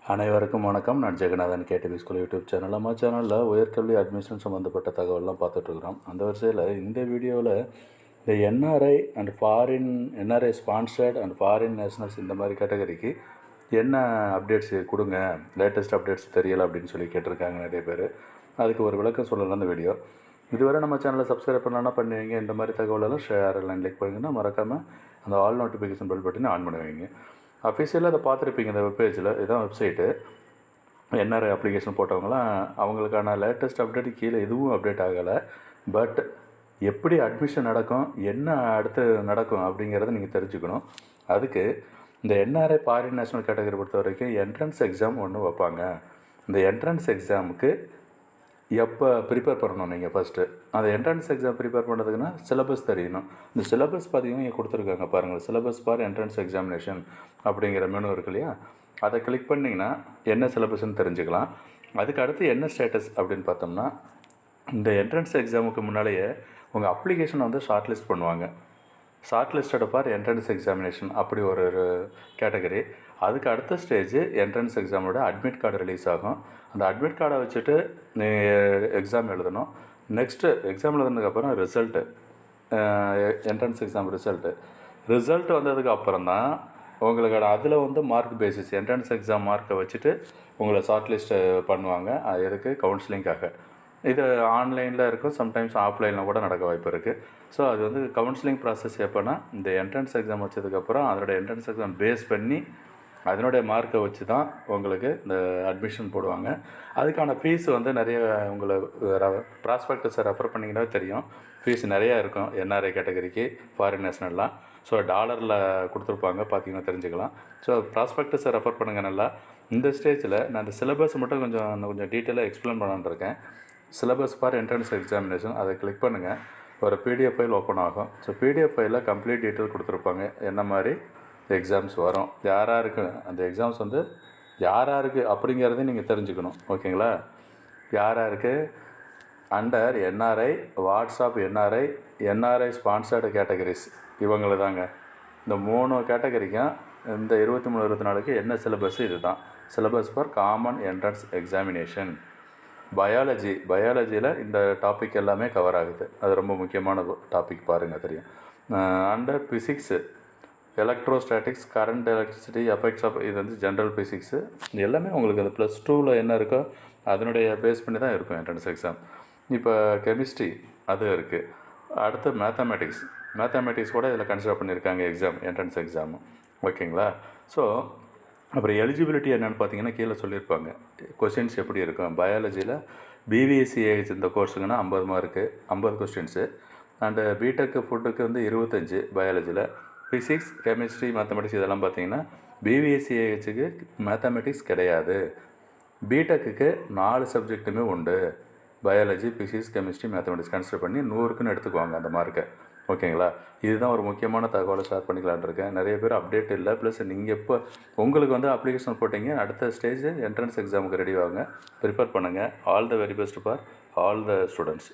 அனைவருக்கும் வணக்கம். நான் Jeganathan KTV school YouTube channel. நம்ம சேனலில் உயர்கல்வி அட்மிஷன் சம்மந்தப்பட்ட தகவல்லாம் பார்த்துட்ருக்குறோம். அந்த வரிசையில் இந்த வீடியோவில் இந்த NRI sponsored and foreign nationals இந்த மாதிரி கேட்டகரிக்கு என்ன அப்டேட்ஸ் கொடுங்க, லேட்டஸ்ட் அப்டேட்ஸ் தெரியலை அப்படின்னு சொல்லி கேட்டிருக்காங்க நிறைய பேர். அதுக்கு ஒரு விளக்கம் சொல்லலாம் அந்த வீடியோ. இதுவரை நம்ம சேனலை சப்ஸ்கிரைப் பண்ணலான்னா பண்ணுவீங்க. இந்த மாதிரி தகவலெல்லாம் ஷேர் எல்லாம் லைக் பண்ணிங்கன்னா மறக்காமல் அந்த ஆல் நோட்டிஃபிகேஷன் பெல் பட்டனை ஆன் பண்ணுவீங்க. அஃபிஷியலாக அதை பார்த்துருப்பீங்க இந்த வெப்பேஜில். இதுதான் வெப்சைட்டு. என்ஆர்ஐ அப்ளிகேஷன் போட்டவங்களாம் அவங்களுக்கான லேட்டஸ்ட் அப்டேட்டு கீழே எதுவும் அப்டேட் ஆகலை. பட் எப்படி அட்மிஷன் நடக்கும், என்ன அடுத்து நடக்கும் அப்படிங்கிறத நீங்கள் தெரிஞ்சுக்கணும். அதுக்கு இந்த என்ஆர்ஐ ஃபாரின் நேஷனல் கேட்டகரி பொறுத்த வரைக்கும் என்ட்ரன்ஸ் எக்ஸாம் ஒன்று வைப்பாங்க. இந்த என்ட்ரன்ஸ் எக்ஸாமுக்கு எப்போ ப்ரிப்பேர் பண்ணணும் நீங்கள் ஃபஸ்ட்டு? அந்த என்ட்ரன்ஸ் எக்ஸாம் ப்ரிப்பேர் பண்ணுறதுக்குன்னா சிலபஸ் தெரியணும். இந்த சிலபஸ் பார்த்திங்கன்னா இங்கே கொடுத்துருக்காங்க பாருங்கள். சிலபஸ் ஃபார் என்ட்ரன்ஸ் எக்ஸாமினேஷன் அப்படிங்கிற மெனு இருக்கு இல்லையா, அதை கிளிக் பண்ணிங்கன்னா என்ன சிலபஸ்ன்னு தெரிஞ்சுக்கலாம். அதுக்கு அடுத்து என்ன ஸ்டேட்டஸ் அப்படின்னு பார்த்தோம்னா, இந்த என்ட்ரன்ஸ் எக்ஸாமுக்கு முன்னாலேயே உங்கள் அப்ளிகேஷனை வந்து ஷார்ட் லிஸ்ட் பண்ணுவாங்க. Shortlisted for entrance examination அப்படி ஒரு கேட்டகரி. அதுக்கு அடுத்த ஸ்டேஜ் என்ட்ரன்ஸ் எக்ஸாமோட அட்மிட் கார்டு ரிலீஸ் ஆகும். அந்த அட்மிட் கார்டை வச்சுட்டு நீங்கள் எக்ஸாம் எழுதணும். நெக்ஸ்ட்டு எக்ஸாம் எழுதுனதுக்கப்புறம் ரிசல்ட்டு, என்ட்ரன்ஸ் எக்ஸாம் ரிசல்ட் வந்ததுக்கு அப்புறம் தான் உங்களுக்கு அதில் வந்து மார்க் பேசிஸ், என்ட்ரன்ஸ் எக்ஸாம் மார்க்கை வச்சுட்டு உங்களை ஷார்ட் லிஸ்ட்டு பண்ணுவாங்க. அது எதுக்கு? கவுன்சிலிங்காக. இது ஆன்லைனில் இருக்கும், சம்டைம்ஸ் ஆஃப்லைனில் கூட நடக்க வாய்ப்பு இருக்குது. ஸோ அது வந்து கவுன்சிலிங் ப்ராசஸ் எப்போனா, இந்த என்ட்ரன்ஸ் எக்ஸாம் வச்சதுக்கப்புறம் அதனுடைய என்ட்ரன்ஸ் எக்ஸாம் பேஸ் பண்ணி அதனுடைய மார்க்கை வச்சு தான் உங்களுக்கு இந்த அட்மிஷன் போடுவாங்க. அதுக்கான ஃபீஸ் வந்து நிறைய உங்களை ப்ராஸ்பெக்டஸை ரெஃபர் பண்ணிங்கன்னா தெரியும். ஃபீஸ் நிறையா இருக்கும் என்ஆர்ஐ கேட்டகரிக்கு, ஃபாரின் நேஷனல்லாம். ஸோ டாலரில் கொடுத்துருப்பாங்க, பார்த்தீங்கன்னா தெரிஞ்சுக்கலாம். ஸோ ப்ராஸ்பெக்டஸை ரெஃபர் பண்ணுங்கள் நல்லா. இந்த ஸ்டேஜில் நான் இந்த சிலபஸ் மட்டும் கொஞ்சம் டீட்டெயிலாக எக்ஸ்பிளைன் பண்ணலான்னு இருக்கேன். சிலபஸ் ஃபார் என்ட்ரன்ஸ் எக்ஸாமினேஷன் அதை கிளிக் பண்ணுங்கள். ஒரு பிடிஎஃப் ஃபைல் ஓப்பன் ஆகும். ஸோ பிடிஎஃப் ஃபைலில் கம்ப்ளீட் டீட்டெயில் கொடுத்துருப்பாங்க. என்ன மாதிரி எக்ஸாம்ஸ் வரும், யாராருக்கு அந்த எக்ஸாம்ஸ் வந்து யாராருக்கு அப்படிங்கிறதையும் நீங்கள் தெரிஞ்சுக்கணும். ஓகேங்களா? யாராருக்கு under NRI, WhatsApp NRI sponsored categories, இவங்கள தாங்க. இந்த 3 கேட்டகரிக்கும் இந்த 23-24க்கு என்ன சிலபஸ்? இது தான் syllabus for common entrance examination. பயாலஜியில் இந்த டாபிக் எல்லாமே கவர் ஆகுது. அது ரொம்ப முக்கியமான டாபிக், பாருங்கள் தெரியும். Under physics, electrostatics, current electricity, effects of, இது வந்து ஜென்ரல் ஃபிசிக்ஸு. இது எல்லாமே உங்களுக்கு அது +2ல் என்ன இருக்கோ அதனுடைய பேஸ் பண்ணி தான் இருக்கும் என்ட்ரன்ஸ் எக்ஸாம். இப்போ கெமிஸ்ட்ரி அது இருக்குது. அடுத்து மேத்தமேட்டிக்ஸ் கூட இதில் கன்சிடர் பண்ணியிருக்காங்க எக்ஸாம், என்ட்ரன்ஸ் எக்ஸாமு. ஓகேங்களா? ஸோ அப்புறம் எலிஜிபிலிட்டி என்னென்னு பார்த்தீங்கன்னா கீழே சொல்லியிருப்பாங்க. கொஸ்டின்ஸ் எப்படி இருக்கும்? பயாலஜியில் பிவிஎஸ்சிஏஹெச் இந்த கோர்ஸுங்கன்னா 50 மார்க்கு, 50 கொஸ்டின்ஸு. அண்டு பிடெக்கு ஃபுட்டுக்கு வந்து 25 பயாலஜியில். ஃபிசிக்ஸ், கெமிஸ்ட்ரி, மேத்தமெட்டிக்ஸ் இதெல்லாம் பார்த்தீங்கன்னா பிவிஎஸ்சிஏஹெச்சுக்கு மேத்தமெட்டிக்ஸ் கிடையாது. பிடெக்குக்கு 4 சப்ஜெக்ட்டுமே உண்டு. Biology, physics, chemistry, mathematics consider பண்ணி 100க்குன்னு எடுத்துக்குவாங்க அந்த மார்க்கை. ஓகேங்களா? இதுதான் ஒரு முக்கியமான தகவலை ஷேர் பண்ணிக்கலான் இருக்கேன். நிறைய பேர் அப்டேட் இல்லை. ப்ளஸ் நீங்கள் எப்போ உங்களுக்கு வந்து அப்ளிகேஷன் போட்டிங்க, அடுத்த ஸ்டேஜ் என்ட்ரன்ஸ் எக்ஸாமுக்கு ரெடி ஆகுங்க, ப்ரிப்பேர் பண்ணுங்கள். All the very best for all the students.